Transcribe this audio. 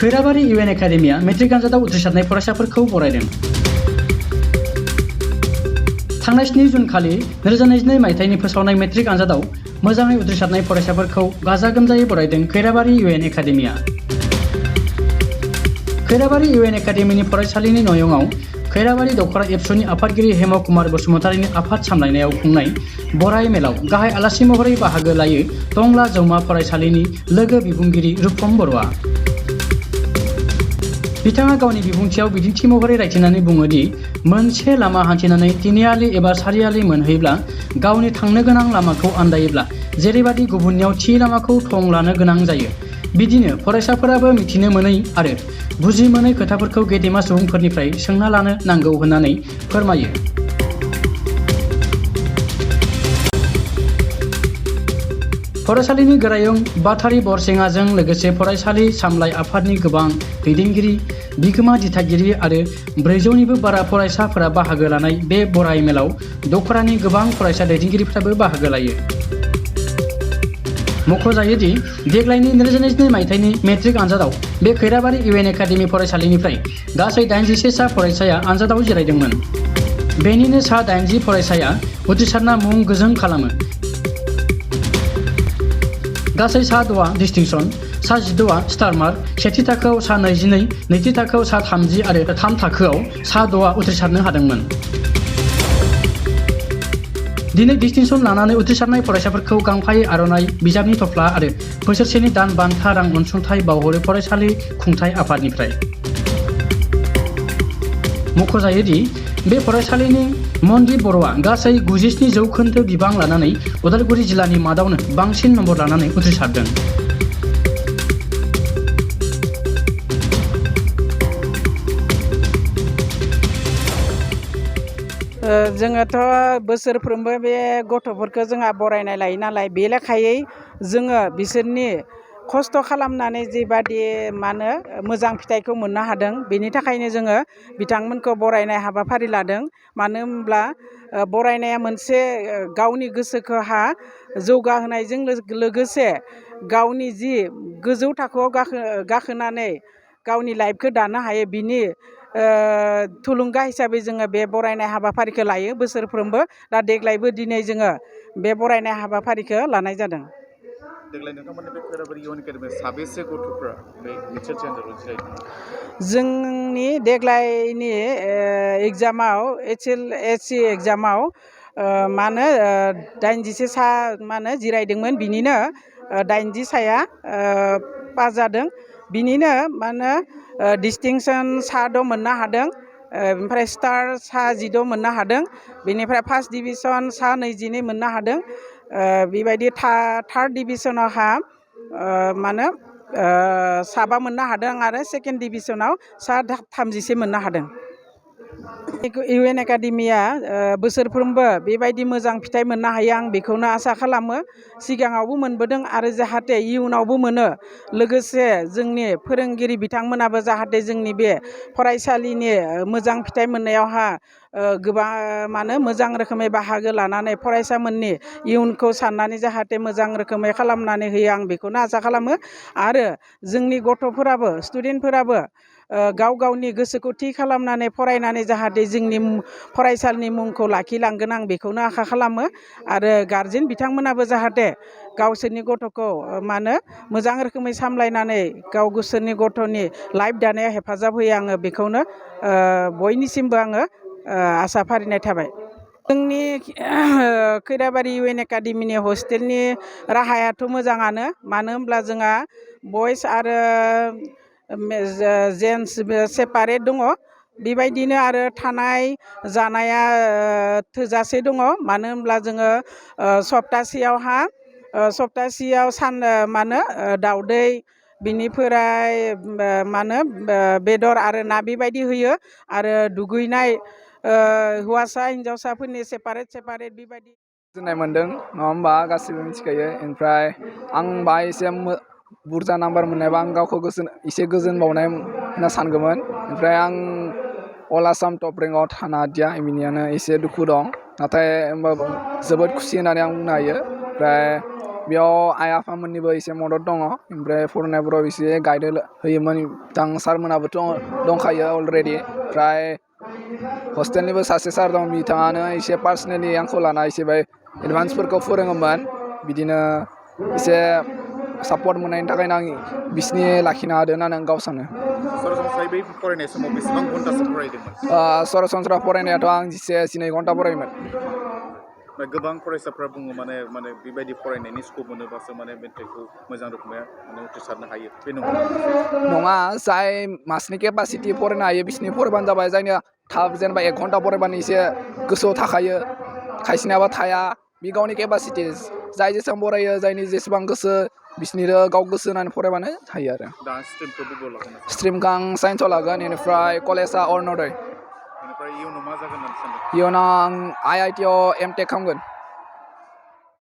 Khairabari इउएन academia matric आनजादाव उथ्रिसारनाय फरायसाफोरखौ बरायदों। थांनाय 7 जुन खालि 2022 मायथाइनि फोसावनाय मेट्रिक आनजादाव मोजाङै उथ्रिसारनाय फरायसाफोरखौ गाजा गोमजायै बरायदों खैराबारि इउएन एकाडेमिया। खैराबारि इउएन एकाडेमिनि फरायसालिनि नयंआव खैराबारि दखरा एबसुनि आफादगिरि हेम कुमार बसुमतारीनि आफाद सामलायनायाव खुंनाय बराय मेलाव गाहाय आलासि महरै बाहागो लायो टंला जौमा फरायसालिनि लोगो बिबुंगिरि रुपम बर'आ। बिथाङा गावनि बिबुंथियाव बिदिन्थि महरै रायथिनानै बुङो दि मोनसे लामा हान्थिनानै तिनिआलि एबा सारिआलि मोनहैब्ला गावनि थांनो गोनां लामाखौ आन्दायोब्ला जेरैबादि गुबुननियाव थि लामाखौ थं लानो गोनां जायो, बिदिनो फरायसाफोराबो मिथिनो मोनै आरो बुजि मोनै खोथाफोरखौ गेदेमा सुबुंफोरनिफ्राय सोंना लानो नांगौ होननानै फोरमायो। फरायसालिनि गोरायुं बाथारि बरसेङाजों लोगोसे फरायसालि सामलाय आफादनि गोबां दैदेनगिरि, बिगोमा दिथागिरि आरो 400निबो बारा फरायसाफोरा बाहागो लानाय बे बराय मेलाव दखरानि गोबां फरायसा दैदेनगिरिफ्राबो बाहागो लायो। मख'जायोदि देग्लायनि 2022 मायथाइनि मेट्रिक आनजादाव बे खैराबारि इउएन एकाडेमि फरायसालिनिफ्राय गासै 81 सा फरायसाया आनजादाव जिरायदोंमोन। बेनिनो सा 80 फरायसाया उथ्रिसारना मुं गोजों खालामो। गासै सा 6आ डिस्टिंसन, सा 12आ स्टार मार्क, सेथि थाखोआव सा 22, नैथि थाखोआव सा 30 आरो थाम थाखोआव सा 6आ उथ्रिसारनो हादोंमोन। दिनै डिस्टिंसन लानानै उथ्रिसारनाय फरायसाफोरखौ गांफायै आर'नाइ, बिजाबनि थफ्ला आरो बोसोरसेनि दान बान्था रां अनसुंथाइ बावहरो फरायसालि खुंथाइ आफादनिफ्राय। मख'जायोदि बे फरायसालिनि मनदीप बर'आ गासै 97% बिबां लानानै उदालगुरि जिल्लानि मादावनो बांसिन नम्बर लानानै उथ्रिसारदों। जोङोथ' बोसोरफ्रोमबो बे गथ'फोरखौ जोंहा बरायनाय लायो नालाय, बे लेखायै जोङो बिसोरनि खस्थ' खालामनानै जिबादि मोजां फिथाइखौ मोननो हादों, बेनि थाखायनो जोङो बिथांमोनखौ बरायनाय हाबाफारि लादों। मानो होनब्ला बरायनाया मोनसे गावनि गोसोखौहा जौगाहोनायजों लोगोसे गावनि जि गोजौ थाखोआव गाखोनानै गावनि लाइफखौ दानो हायो, बिनि थुलुंगा हिसाबै जोङो बे बरायनाय हाबाफारिखौ लायो बोसोरफ्रोमबो। दा देग्लायबो दिनै जोङो बे बरायनाय हाबाफारिखौ लानाय जादों। देग्लाय नोंथांमोननि बे खैराबारि इउएन एकाडेमियाव साबेसे गथ'फ्रा बे मेट्रिक आनजादाव जिरायदों? जोंनि देग्लायनि एग्जामाव HLSC एग्जामाव 81 सा जिरायदोंमोन, बिनिनो 80 साया पास जादों। बिनिनो डिस्टिंसन सा 6 मोननो हादों, ओमफ्राय स्टार सा 12 मोननो हादों, बेनिफ्राय फार्स्ट डिभिजन सा 22 मोननो हादों। बेबायदि थार्ड डिभिजनावहा साबा मोननो हादों आरो सेकेन्ड डिभिजनाव सा 30 मोननो हादों। इउएन एकाडेमिया बोसोरफ्रोमबो बेबायदि मोजां फिथाइ मोननो हायो, आं बेखौनो आसा खालामो। सिगाङावबो मोनबोदों आरो जाहाथे इयुनावबो मोनो। लोगोसे जोंनि फोरोंगिरि बिथांमोनाबो जाहाथे जोंनि बे फरायसालिनि मोजां फिथाइ मोननायावहा गोबां मोजां रोखोमै बाहागो लानानै फरायसामोननि इयुनखौ साननानै जाहाथे मोजां रोखोमै खालामनानै होयो, आं बेखौनो आसा खालामो। आरो जोंनि गथ'फोराबो, स्टुडेन्टफोराबो गाव गावनि गोसोखौ थि खालामनानै फरायनानै जाहाथे जोंनि फरायसालिनि मुंखौ लाखिलांगोन, आं बेखौनो आसा खालामो। आरो गारजेन बिथांमोनाबो जाहाथे गावसोरनि गथ'खौ मोजां रोखोमै सामलायनानै गावसोरनि गथ'नि लाइफ दानायाव हेफाजाब होयो, आङो बेखौनो बयनिसिमबो आङो आसा फारिनाय थाबाय। जोंनि खैराबारि इउएन एकाडेमिनि हस्टेलनि राहायाथ' मोजाङानो। मानो होनब्ला जोंहा बयस आरो जेन्टस सेपारेट दङ। बेबायदिनो आरो थानाय जानाया थोजासे दङ। मानो होनब्ला जोङो सप्तासेयाव दाउदै, बिनिफ्राय बेदर आरो ना बेबायदि होयो। आरो दुगैनाय हौवासा हिन्जावसाफोरनि सेपारेट बेबायदि गोजोननाय मोन्दों, नङा होमबा? गासिबो मिथिखायो। ओमफ्राय आं बाहाय एसे बुरजा नाम्बार मोननायबा आं गावखौ एसे गोजोन बावनाय होनना सानगौमोन। ओमफ्राय आं अल आसाम टप रेंकआव थानो हादिया, बेनिखायनो एसे दुखु दं। नाथाय होमबाबो जोबोद खुसि होननानै आं बुंनो हायो। ओमफ्राय बेयाव आइ आफामोननिबो एसे मदद दङ ओमफ्राय फरायनायफोराव एसे गाइड होयोमोन बिथां सारमोनाबोथ' दंखायो अलरेडि ओमफ्राय हस्टेलनिबो सासे सार दं बिथाङानो एसे पार्सनेलि आंखौ लाना एसे बाय एडभान्सफोरखौ फोरोङोमोन बिदिनो एसे सापर्ट मोननायनि थाखायनो आं बिसिनि लाखिनो हादों होननानै आं गाव सानो सरासनस्रायै बै फरायनाय समाव बेसेबां घन्टासो फरायदोंमोन सरासनस्रा फरायनायाथ' आं 11-12 घन्टा फरायोमोन गोबां फरायसाफ्रा बुङो माने बेबायदि फरायनायनि स्कप मोनोबासो माने मेट्रिकखौ मोजां रोखोमै माने उथ्रिसारनो हायो बे नङा जाय मासनि केपासिटि फरायनो हायो बिसिनि फरायबानो जाबाय जायनिया थाब जेनेबा 1 घन्टा फरायबानो एसे गोसोआव थाखायो खायसेनियाबा थाया बे गावनि केपासिटि जाय जेसेबां फरायो जायनि जेसेबां गोसो बिसोरनि गाव गोसो होनानै फरायबानो हायो आरो दा स्ट्रिमखौ बबेयाव लागोन स्ट्रिमखौ आं साइन्सआव लागोन बेनिफ्राय कलेजआ अरुण'दय बेनिफ्राय इयुनाव मा जागोन होननानै सानदों इयुनाव आं IIT आव एमटेक खालामगोन